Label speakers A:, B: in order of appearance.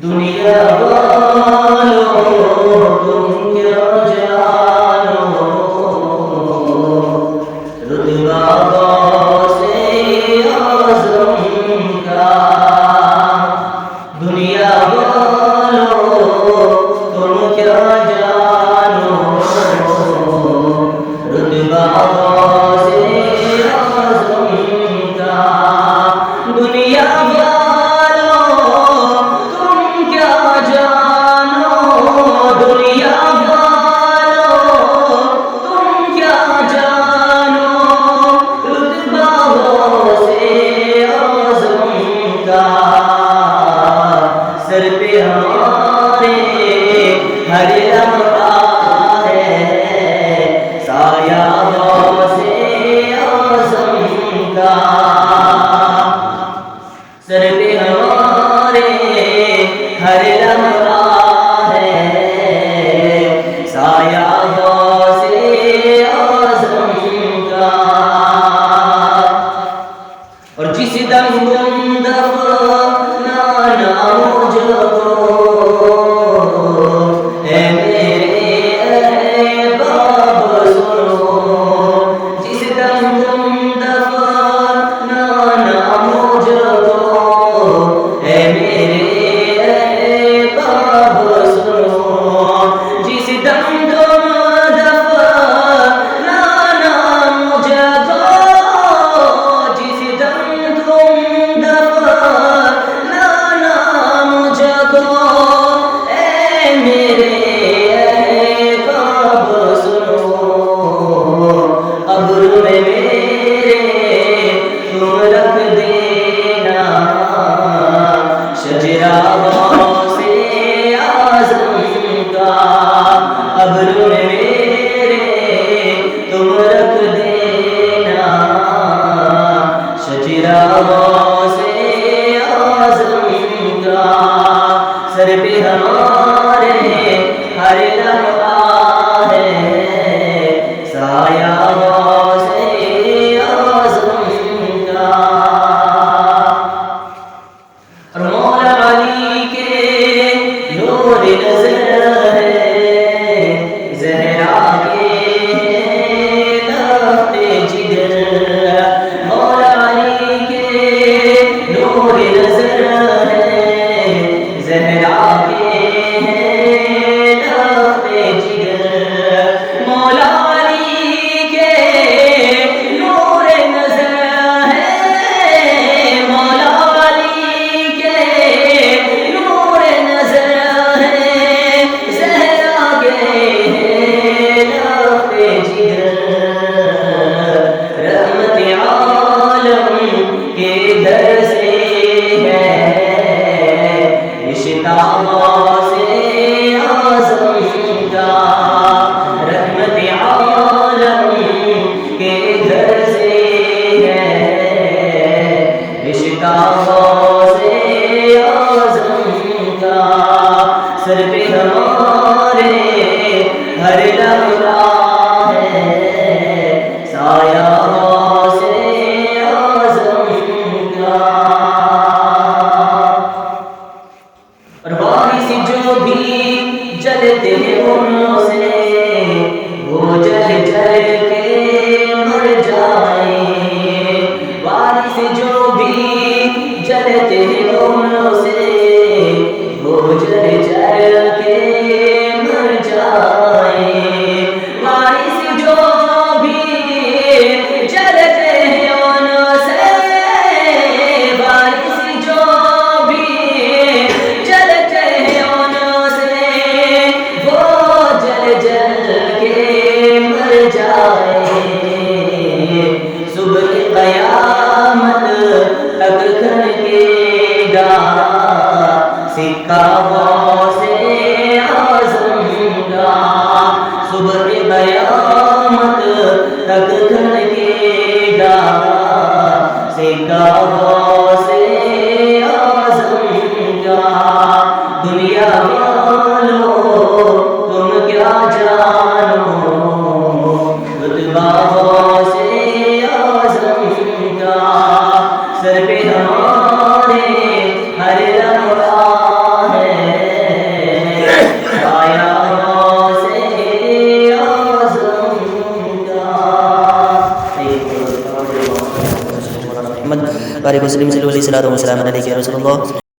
A: دنیا والوں تم کیا جانو، رتبہ غوث اعظم کا۔ دنیا والوں تم کیا جانو، رتبہ غوث اعظم کا۔ دنیا سر پہ ہمارے ہر لمحہ ہے سایہ غوث اعظم کا۔ سر پہ ہمارے ہر لمحہ ہے سایہ غوث اعظم کا۔ اور جس دم تم دفنانا مجھ کو، اے میرے احباب سنو، جس دم تم دفنانا مجھ کو، اے میرے احباب سنو، جس دم تم دفنانا مجھ کو، جس دم تم دفنانا مجھ کو، اے میرے احباب سنو، قبر میں میرے تم رکھ دینا شجرہ غوث اعظم کا۔ قبر میں میرے تم رکھ دینا شجرہ غوث اعظم کا۔ سر پہ ہمارے ہر لمحہ ہے سایہ غوث اعظم کا۔ اور مولا علی کے نور نظر ہے، زہرا کے لفظ جگر، مولا علی کے نور نظر ہے، زہرا کے لفظ جگر، مولا علی کے نور نظر ہے، مولا علی کے نور نظر ہے، زہرا کے لفظ جگر، رحمت عالم کے در سے ہے رشتہ غوث اعظم کا۔ رحمت عالم کے در سے ہے رشتہ غوث اعظم کا۔ سر پہ ہمارے ہر لمحہ ہے سایہ غوث اعظم کا۔ اور وارث جو بھی جلتے ہیں ان سے، وہ جل جل کے مر جائیں، وارث جو بھی جلتے ہیں ان سے، وہ جل جل کے مر جائیں، وارث جو بھی جلتے ہیں ان سے، وارث جو بھی جلتے ہیں ان سے، وہ جل جل کے مر جائیں، صبح قیامت تک کھڑکے گا سکہ غوث اعظم کا۔ صبح قیامت تک کھڑکے گا سکہ غوث اعظم کا۔ دنیا والوں تم کیا جانو، رتبہ غوث اعظم کا۔ سر پہ ہمارے ہر لمحہ ہے
B: محمد وعلى وسلم صلی اللہ علیہ وسلم علیہ رسول اللہ